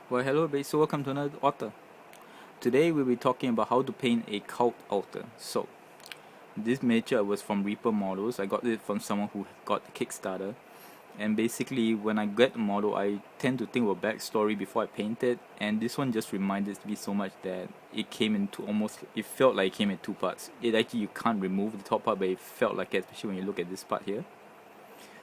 Well, hello everybody, so welcome to another author. Today we'll be talking about how to paint a cult altar. So, this miniature was from Reaper Models. I got it from someone who got the Kickstarter. And basically, when I get the model, I tend to think of a backstory before I paint it. And this one just reminded me so much that it came into it felt like it came in two parts. It actually, you can't remove the top part, but it felt like it, especially when you look at this part here.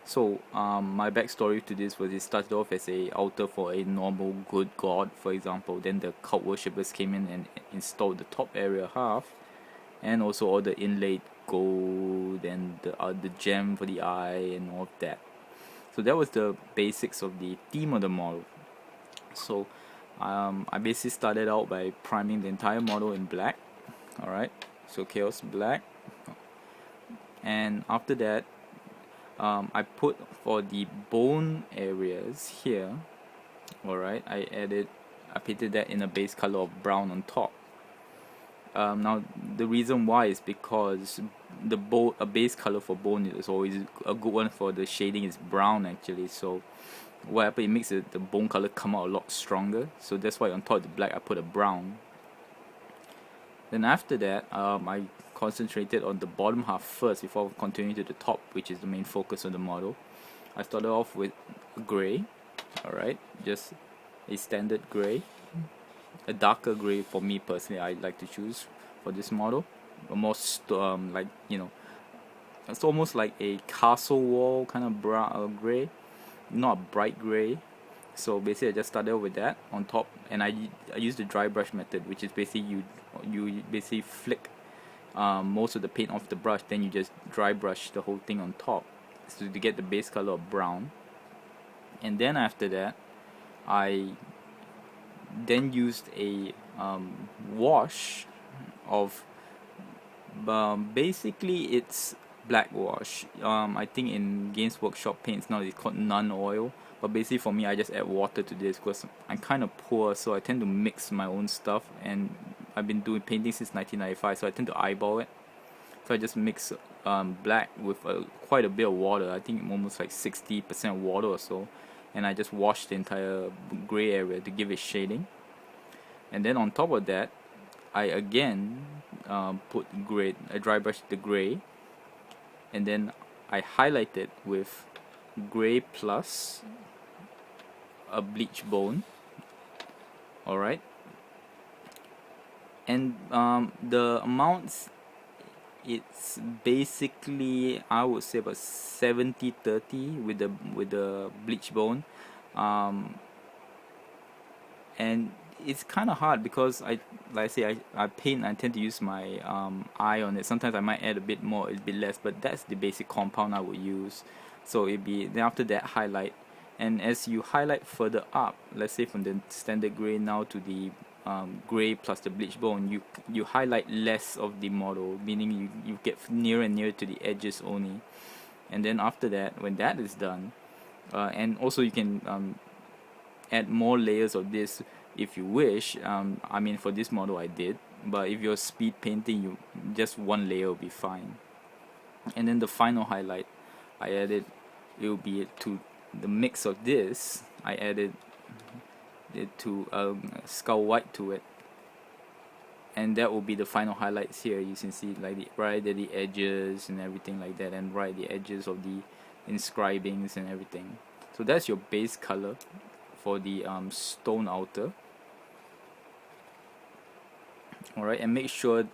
So, my backstory to this was it started off as a altar for a normal good god, for example. Then the cult worshippers came in and installed the top area half, and also all the inlaid gold and the gem for the eye and all of that. So that was the basics of the theme of the model. So, I basically started out by priming the entire model in black. All right, so chaos black, and after that I put for the bone areas here, alright, I painted that in a base color of brown on top. Now the reason why is because a base color for bone is always a good one. For the shading is brown actually, so what happened, it makes the bone color come out a lot stronger, so that's why on top of the black I put a brown. Then after that, I concentrated on the bottom half first before continuing to the top, which is the main focus of the model. I started off with gray, alright, just a standard gray, a darker gray for me personally. I like to choose for this model, a more it's almost like a castle wall kind of brown gray, not a bright gray. So basically I just started with that on top, and I use the dry brush method, which is basically you basically flick most of the paint off the brush, then you just dry brush the whole thing on top, so to get the base color of brown. And then after that I then used a wash of basically it's black wash. I think in Games Workshop paints now it's called nun oil, but basically for me I just add water to this because I'm kind of poor, so I tend to mix my own stuff, and I've been doing painting since 1995, so I tend to eyeball it. So I just mix black with quite a bit of water. I think almost like 60% water or so, and I just wash the entire gray area to give it shading. And then on top of that, I again put gray. I dry brush the gray, and then I highlight it with gray plus a bleach bone. All right, and the amounts, it's basically I would say about 70-30 with the bleach bone, and it's kind of hard because I paint. I tend to use my eye on it. Sometimes I might add a bit more, a bit less, but that's the basic compound I would use. So it'd be then after that highlight, and as you highlight further up, let's say from the standard gray now to the gray plus the bleach bone, you highlight less of the model, meaning you get nearer and nearer to the edges only. And then after that, when that is done, and also you can add more layers of this if you wish. I mean, for this model I did, but if you're speed painting, you just one layer will be fine. And then the final highlight I added, it will be to the mix of this. I added it to skull white to it, and that will be the final highlights here. You can see like right at the edges and everything like that, and right at the edges of the inscribings and everything. So that's your base color for the stone altar. Alright, and make sure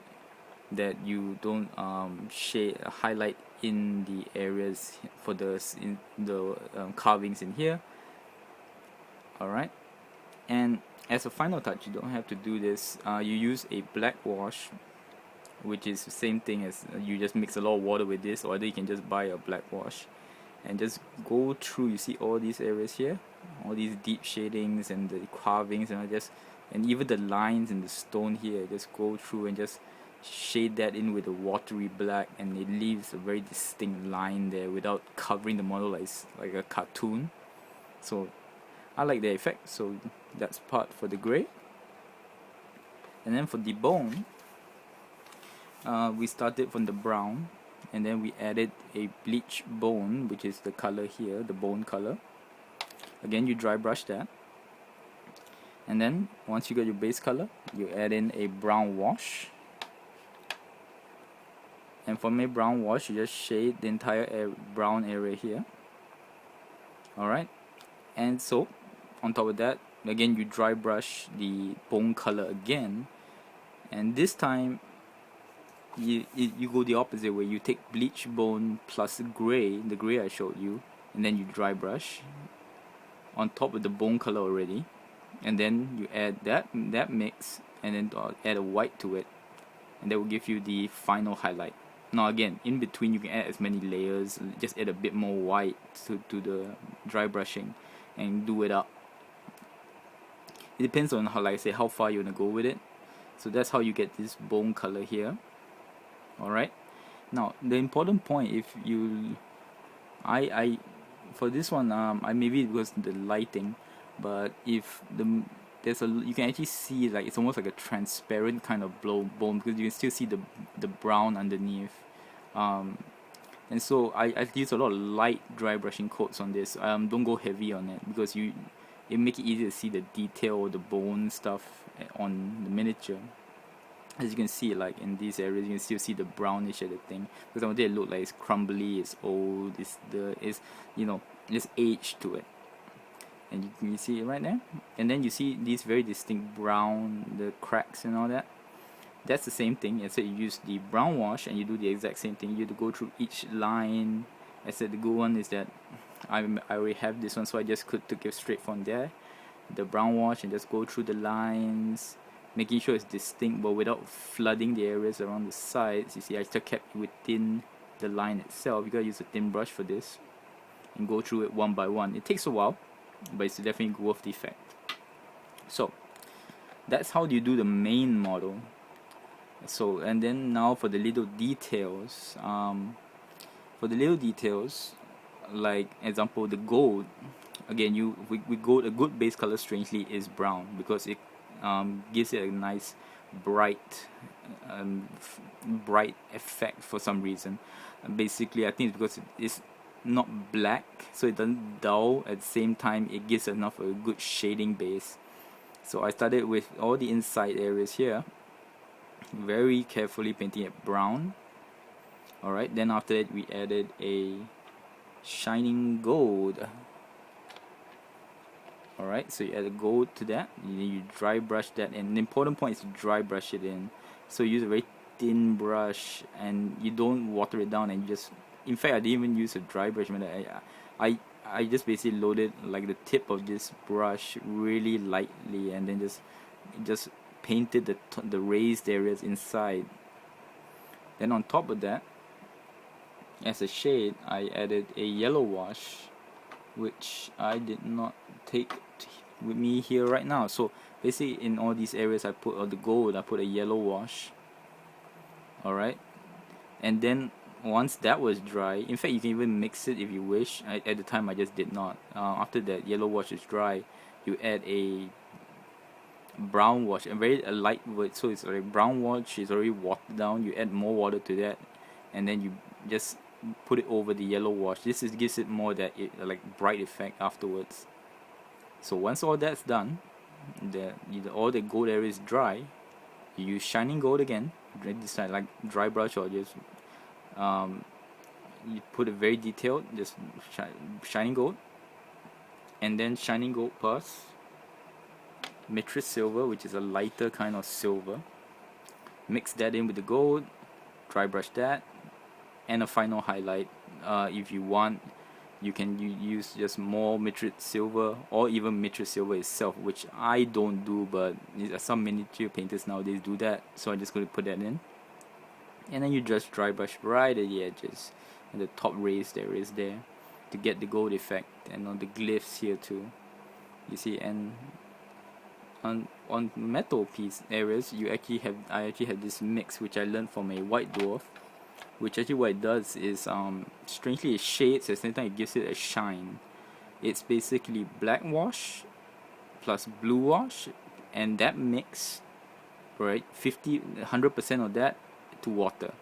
that you don't highlight in the areas for the carvings in here. Alright, and as a final touch, you don't have to do this. You use a black wash, which is the same thing as you just mix a lot of water with this, or you can just buy a black wash and just go through. You see all these areas here, all these deep shadings and the carvings, and even the lines in the stone here, just go through and just shade that in with a watery black, and it leaves a very distinct line there without covering the model like a cartoon. So I like the effect, so that's part for the gray. And then for the bone, we started from the brown, and then we added a bleach bone, which is the color here, the bone color. Again, you dry brush that, And then once you got your base color, you add in a brown wash. And from a brown wash, you just shade the entire brown area here. Alright, and so on top of that, again you dry brush the bone color again, and this time you go the opposite way. You take bleach bone plus the gray I showed you, and then you dry brush on top of the bone color already, and then you add that mix, and then add a white to it, and that will give you the final highlight. Now again, in between you can add as many layers, just add a bit more white to the dry brushing and do it up. It depends on how, like I say, how far you want to go with it. So that's how you get this bone color here. Alright, now the important point, if you I for this one, I maybe it was the lighting, but if you can actually see, like, it's almost like a transparent kind of bone, because you can still see the brown underneath. And so I use a lot of light dry brushing coats on this. Don't go heavy on it, because it make it easy to see the detail or the bone stuff on the miniature. As you can see, like in these areas, you can still see the brownish of the thing, because some of it look like it's crumbly, it's old, it's there's age to it, and you can see it right there. And then you see these very distinct brown, the cracks and all that. That's the same thing. And so you use the brown wash and you do the exact same thing. You have to go through each line. I said the good one is that I already have this one, so I just took it straight from there, the brown wash, and just go through the lines, making sure it's distinct but without flooding the areas around the sides. You see, I still kept within the line itself. You gotta use a thin brush for this and go through it one by one. It takes a while, but it's definitely worth the effect. So that's how you do the main model. So, and then now for the little details, like example the gold, again with gold, a good base color strangely is brown, because it gives it a nice bright bright effect for some reason. Basically I think it's because it's not black, so it doesn't dull. At the same time, it gives enough a good shading base. So I started with all the inside areas here, very carefully painting it brown. Alright, then after that we added a shining gold. Alright, so you add a gold to that, you dry brush that, and the important point is to dry brush it in. So use a very thin brush, and you don't water it down, and you just, in fact I didn't even use a dry brush. I just basically loaded like the tip of this brush really lightly, and then just painted the raised areas inside. Then on top of that, as a shade, I added a yellow wash, which I did not take with me here right now. So basically in all these areas I put the gold, I put a yellow wash. Alright, and then once that was dry, in fact you can even mix it if you wish. At the time I just did not. After that yellow wash is dry, you add a brown wash, a very lightweight, so it's like brown wash is already watered down. You add more water to that, and then you just put it over the yellow wash. This gives it more that like bright effect afterwards. So once all that's done, all the gold area is dry, you use shining gold again. Decide like dry brush, or just you put it very detailed, just shining gold, and then shining gold plus Mitris silver, which is a lighter kind of silver. Mix that in with the gold, dry brush that, and a final highlight. If you want, you can use just more Mitris silver, or even Mitris silver itself, which I don't do, but some miniature painters nowadays do that. So I'm just going to put that in, and then you just dry brush right at the edges and the top raised areas there to get the gold effect, and on the glyphs here too. You see, and on metal piece areas, I actually have this mix which I learned from a white dwarf, which actually what it does is strangely it shades, at the same time it gives it a shine. It's basically black wash plus blue wash, and that mix, right, 100% of that to water.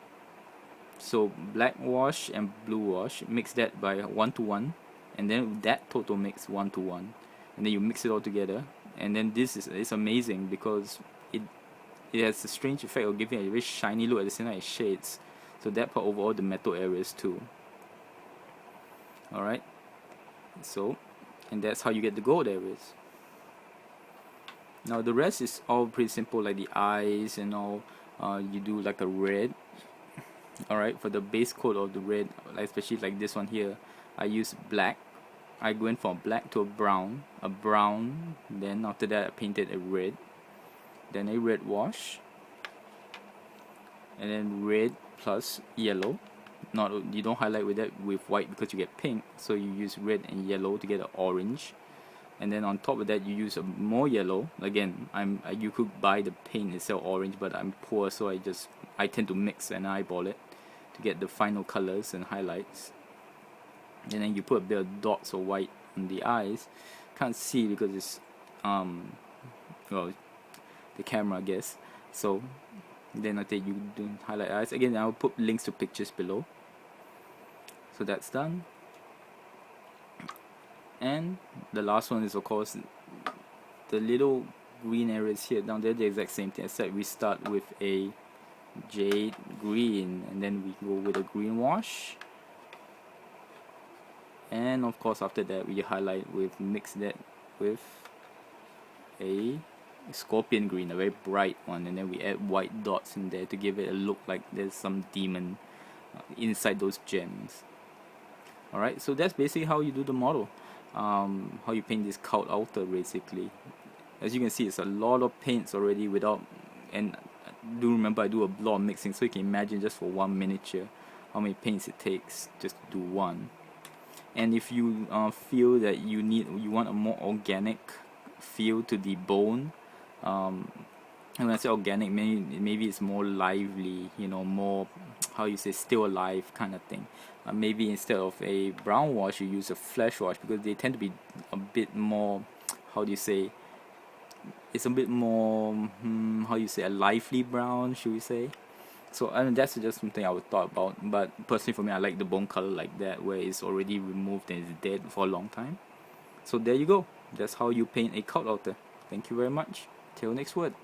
So black wash and blue wash, mix that by 1 to 1, and then that total mix 1 to 1, and then you mix it all together, And then this is amazing because it has a strange effect of giving a very shiny look at the same time it shades. So that part over all the metal areas too. Alright, so, and that's how you get the gold areas. Now the rest is all pretty simple, like the eyes and all. You do like a red. Alright, for the base coat of the red, like especially like this one here, I use black. I went from black to a brown, then after that I painted a red, then a red wash, and then red plus yellow. Not, you don't highlight with that with white because you get pink, so you use red and yellow to get an orange, and then on top of that you use more yellow. Again, you could buy the paint itself orange, but I'm poor, so I tend to mix and eyeball it to get the final colors and highlights. And then you put a bit of dots of white on the eyes. Can't see because it's well, the camera, I guess. So then after you do highlight eyes again, I'll put links to pictures below. So that's done. And the last one is of course the little green areas here down there, the exact same thing, except we start with a jade green and then we go with a green wash, and of course after that we mix that with a scorpion green, a very bright one, and then we add white dots in there to give it a look like there's some demon inside those gems. Alright, so that's basically how you do the model, how you paint this cult altar basically. As you can see, it's a lot of paints already without, and do remember I do a lot of mixing, so you can imagine just for one miniature how many paints it takes just to do one. And if you feel that you want a more organic feel to the bone, and when I say organic, maybe it's more lively, you know, more, how you say, still alive kind of thing. Maybe instead of a brown wash you use a flesh wash, because they tend to be a bit more, how do you say, it's a bit more how you say, a lively brown, should we say. So I mean, that's just something I would thought about, but personally for me I like the bone color like that, where it's already removed and it's dead for a long time. So there you go, that's how you paint a cult altar. Thank you very much, till next word.